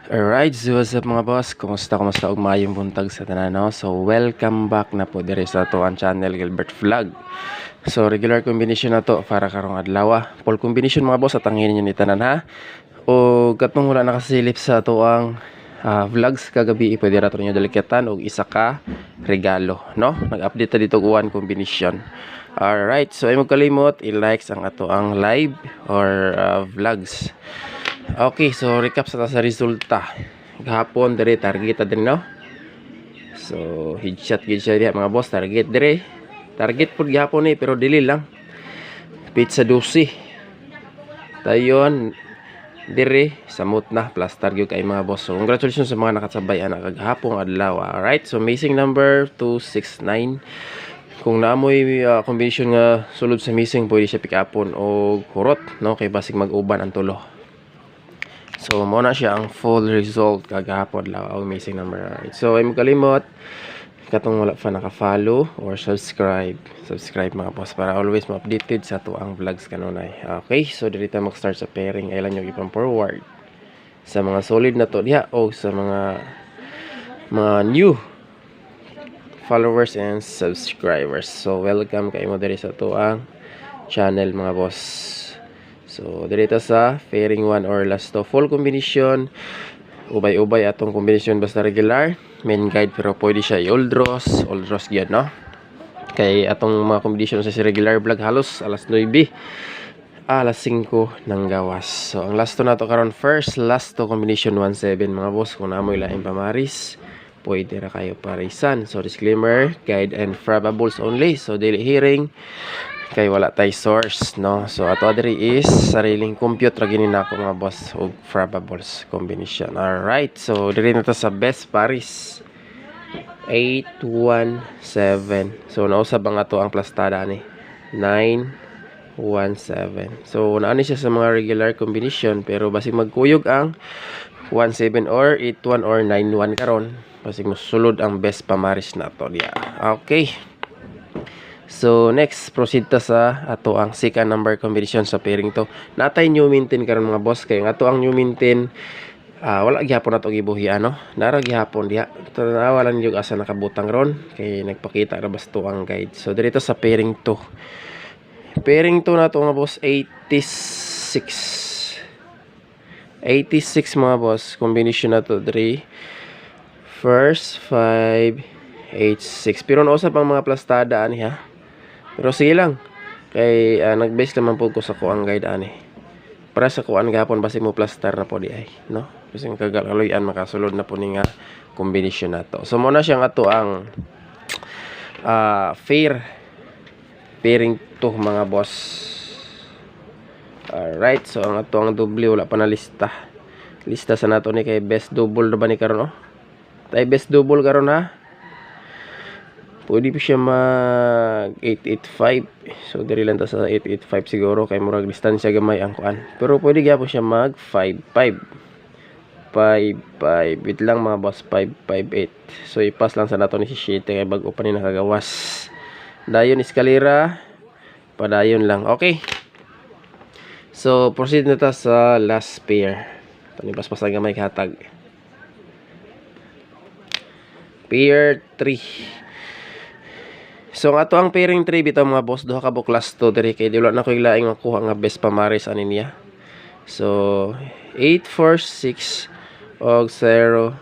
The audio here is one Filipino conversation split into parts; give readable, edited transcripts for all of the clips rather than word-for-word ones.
Alright, so what's up mga boss? Kumusta og maayong buntag sa tanan, no? So welcome back na po diri sa ato ang channel Gilbert Vlog. So regular combination na to para karong adlaw. Full combination mga boss at angin niyo ni tanan ha. O katong wala nakasilip sa ato ang vlogs kagabi pwede ra to niyo dalikatan og isa ka regalo, no? Nag-update ta dito og one combination. Alright, so ay mo kalimot i-likes ang ato ang live or vlogs. Okay, so recap sa resulta. Gahapon dire target din no. So headshot gid siya diha mga boss, target dire. Target pud gihapon pero dili lang. Pizza 12. Dayon dire samot na plus target kay mga boss. So congratulations sa mga nakasabay ana kagahapon adlaw. Alright, so missing number 269. Kung naamoy combination nga sulod sa missing pwede siya pick upon o hurot no kay basig mag-uban ang tulo. So mo na siya ang full result kagahapon lang ang missing number. Right. So ay mo kalimot katong wala pa naka-follow or subscribe mga boss para always ma-updated sa to ang vlogs kanunay. Okay, so dito mag-start sa pairing. Ay lang yung ipang forward sa mga solid na to diha o sa mga new followers and subscribers. So welcome kay mo diri sa to ang channel mga boss. So dito sa pairing 1 or last to full combination. Ubay-ubay atong combination basta regular. Main guide pero pwede siya old draws gyud no. Kay atong mga combination sa regular vlog halos alas 9 alas 5 ng gawas. So ang last to nato karon first last to combination 17 mga boss kung naamoy laing pamaris pwede ra kayo parisan. So disclaimer, guide and probables only. So daily hearing kay wala tay source no. So ato diri is sariling compute ra gini nako mga boss og probables combination. All right, so diri na ta sa best paris 817. So nausab ang ato ang plastada ni 917. So naani siya sa mga regular combination pero basig magkuyog ang 17 or 81 or 91 karon basig mosulod ang best pamaris nato diya. Okay. So next proceed ta sa ato ang second number combination sa pairing to. Natay new maintain karon mga boss kay ato ang new maintain wala gihapon nato gibuhi ano. Nara gihapon diha. Tanawa lang yung asa nakabutang ron kay nagpakita ra basto ang guide. So dito sa pairing to. Pairing to nato mga boss 86 mga boss. Combination na to 3 first 5 8 6. Pero nausap ang mga plastada ani ha. Pero sige lang. Kay nag-base naman po ko sa kuang guide ani. Para sa kuan gapon basi mo plaster na po di ay, no? Kasi kagaloyan makasulod na po ni nga combination nato. So mo na siyang ato ang pairing to mga boss. Alright, so ang ato ang double wala pa na lista. Lista sa nato ni kay best double na ba ni karon no? Tay best double karon ha. Pwede pa siya mag 885. So diri lang ta sa 885 siguro kay murag distansya gamay ang kuan. Pero pwede gyapon siya mag 55. 55 wait lang mga boss 558. So ipas lang sa nato ni si Shite kay bag-o pa ni nakagawas. Dayon eskalera padayon lang. Okay. So proceed na ta sa last pair. Tani pas gamay katag. Pair 3. So ato ang pairing 3 bitaw mga boss duha ka buklas to diri kay di wala na ko ilaing makuha nga best pamaris ani niya. So 846 og 0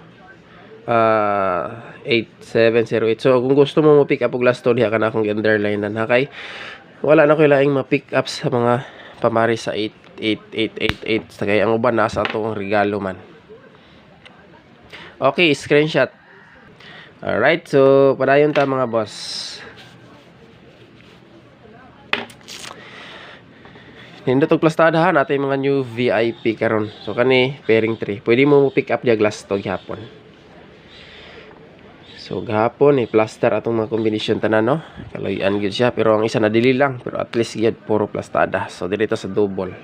8708. So kung gusto mo pick up og last to diha kana akong underline na kay wala na ko ilaing ma-pick up sa mga pamaris sa 88888 sa kay ang uban nasa ato ang regalo man. Okay, screenshot. Alright, so padayon ta mga boss. Nindot og plastadahan natay mga new VIP karon. So kani pairing 3. Pwede mo pick up dia glass to gihapon. So gahapon plaster atong mga combination tanan no. Kalayan gyud siya pero ang isa na dili lang pero at least gyud puro plastada. So dito sa double.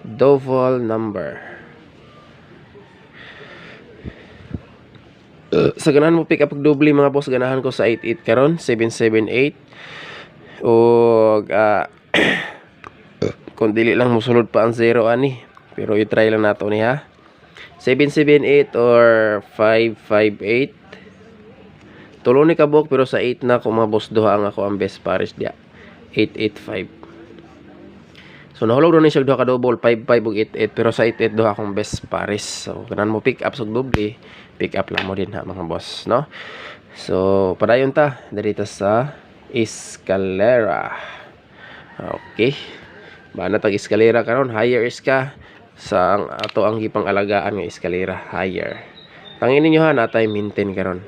Double number. Sa ganahan mo pick up og double mga boss ganahan ko sa 88 karon 778 og kung dili lang musulod pa ang 0 ani pero i-try lang nato ni ha. 778 or 558. Tulo ni kabuk pero sa 8 na ko mga boss duha ang ako ang best pares dia. 885. So nahulog ron ni siya duha ka double 55 ug 88 pero sa 88 duha akong best pares. So kanan mo pick up sug doble, pick up lang mo din ha mga boss, no? So padayon ta diri ta sa escalera. Okay. Bana tag escalera karon, higher is ka sa ang ato ang gipang alagaan nga escalera, higher. Tangin ninyo ha natay maintain karon.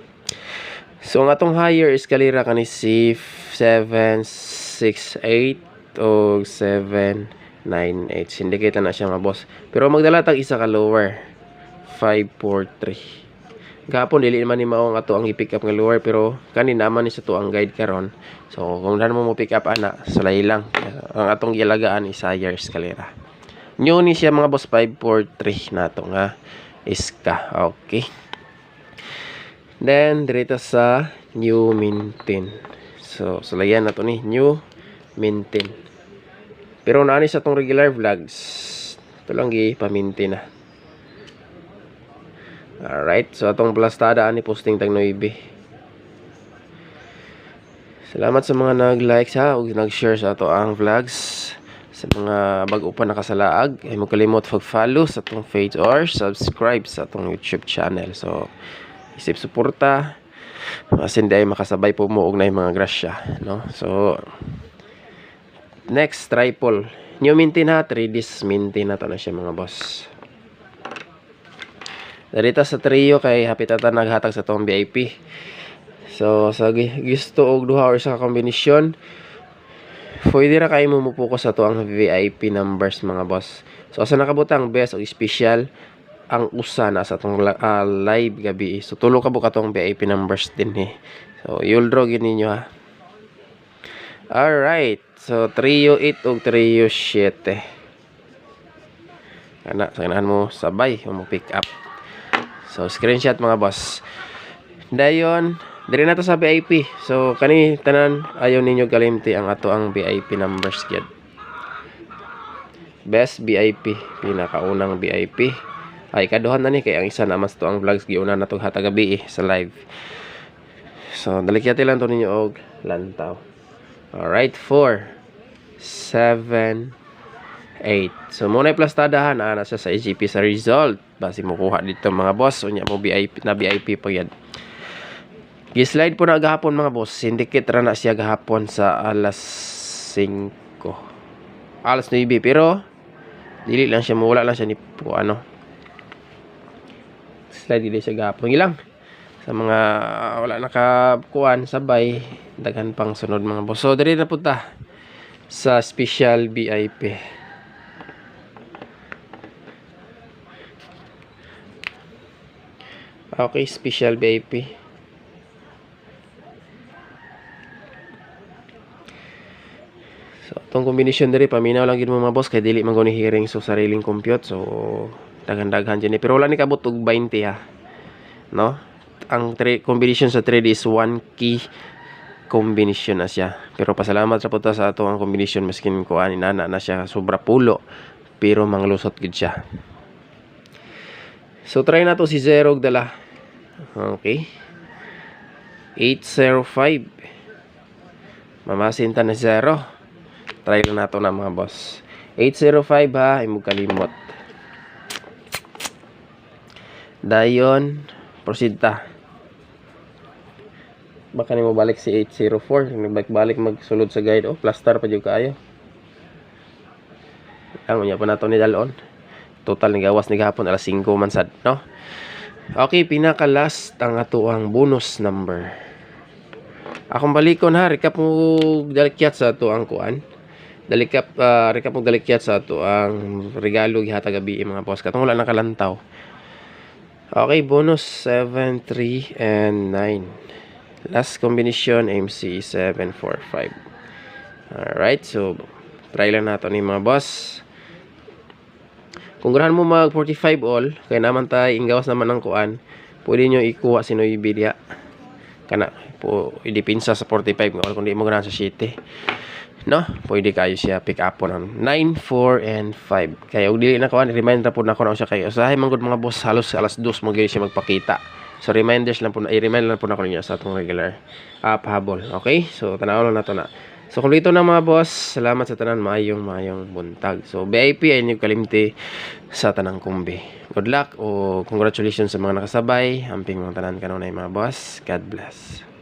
So ang atong higher escalera kani si 768 o 798. Syndicate na siya mga boss. Pero magdala tag isa ka lower. 543. Gapon dili man ni mao ang ato ang i-pick up nga lower pero kani naman ni sa to ang guide karon. So kung daan mo pick up ana, sulay lang. Ang atong gialagaan is higher escalera. New ni siya mga boss 543 nato nga iska. Okay. Then direta sa new maintain. So sulayan nato ni new maintain. Pero naani sa tong regular vlogs, ito lang gi-pamintin na. Alright, so atong plastada ani posting tag 9. Salamat sa mga nag-like ha ug nag-share sa ato ang vlogs. Sa mga bag-o pa nakasalaag, ay mo kalimot mag-follow sa atong page or subscribe sa atong YouTube channel. So isip suporta masin day makasabay po mo og nay mga grasya, no? So next triple new maintain ha, 3Ds maintain na to na siya mga boss. Darita sa trio kay hapit ata naghatag sa tong VIP. So sa gusto og duha or sa kombinasyon, pwede ra kay mo mupokus sa to ang VIP numbers mga boss. So asa nakabutang best o special ang usa na sa tong live gabi. So tulo ka buka tong VIP numbers din eh. So you'll draw gid ninyo ha. Alright. So trio 8 ug trio 7. Kana sa ganahan mo sabay mo pick up. So screenshot mga boss. Dayon, diri na to sa VIP. So kani tanan ayaw ninyo kalimti ang ato ang VIP numbers gyud. Best VIP, pinakaunang VIP. Ay kaduhan na ni kay ang isa na mas to ang vlogs giuna na tong hatag gabi sa live. So dalikyati lang to ninyo og lantaw. Alright, 4 7 8. So muna plastadahan na siya sa EGP sa result. Basi mo kuha dito mga boss. Unya mo VIP na VIP pa yan. Gi-slide po na gahapon mga boss. Syndicate ra na siya gahapon sa alas 5. Alas 9 pero dili lang siya mawala lang siya ni po ano. Slide dili siya gahapon. Ilang sa mga wala nakakuan sabay daghan pang sunod mga boss. So diri na punta sa special VIP. Okay, special VIP. So itong kombinasyon diri paminaw lang gid mo mga boss kay dili man guni hearing so sariling compute. So daghan-daghan dyan pero wala ni kabot og 20 ha. No? Ang combination sa 3D is 1 key combination na siya. Pero pasalamat sa puta sa ato ang combination maskin ko ani nana na siya sobra pulo pero manglusot gid siya. So try na to si Zero dala. Okay. 805. Mamasin ta na 0. Try lang nato na mga boss. 805 ha, imong kalimot. Dayon, proceed ta. Baka nimo balik si 804, balik magsulod sa guide. Oh, plaster pa jud kaayo. Ang unya pa nato ni dalon. Total ni gawas ni gahapon alas 5 man sad, no? Okay, pinaka last ang ato ang bonus number. Akong balikon ha, recap mo dalikyat sa ato ang kuan. Recap mo dalikyat sa ato ang regalo gihatag gabi mga boss. Katong wala nakalantaw. Okay, bonus 7, 3, and 9. Last combination, MC 745. Alright, so try lang nato ni mga boss. Kung ganahan mo mag 45 all, kaya naman tayo inggawas naman ng kuan, pwede nyo ikuha si Noy Bidia. Kana po idipinsa sa 45 all kung di mo ganahan sa 7. no, pwede kayo siya pick up po ng 9, 4, and 5. Kaya ug dili na ko reminder po na ko na siya kayo. Usahay man gud mga boss, halos alas 2 mo gyud siya magpakita. So reminders lang po na i-remind lang po na ko ninyo sa atong regular habol. Okay? So tanaw lang nato na. So kung dito na mga boss, salamat sa tanan, maayong buntag. So VIP ay inyong kalimti sa tanang kumbi. Good luck o congratulations sa mga nakasabay. Amping mga tanan kanunay mga boss. God bless.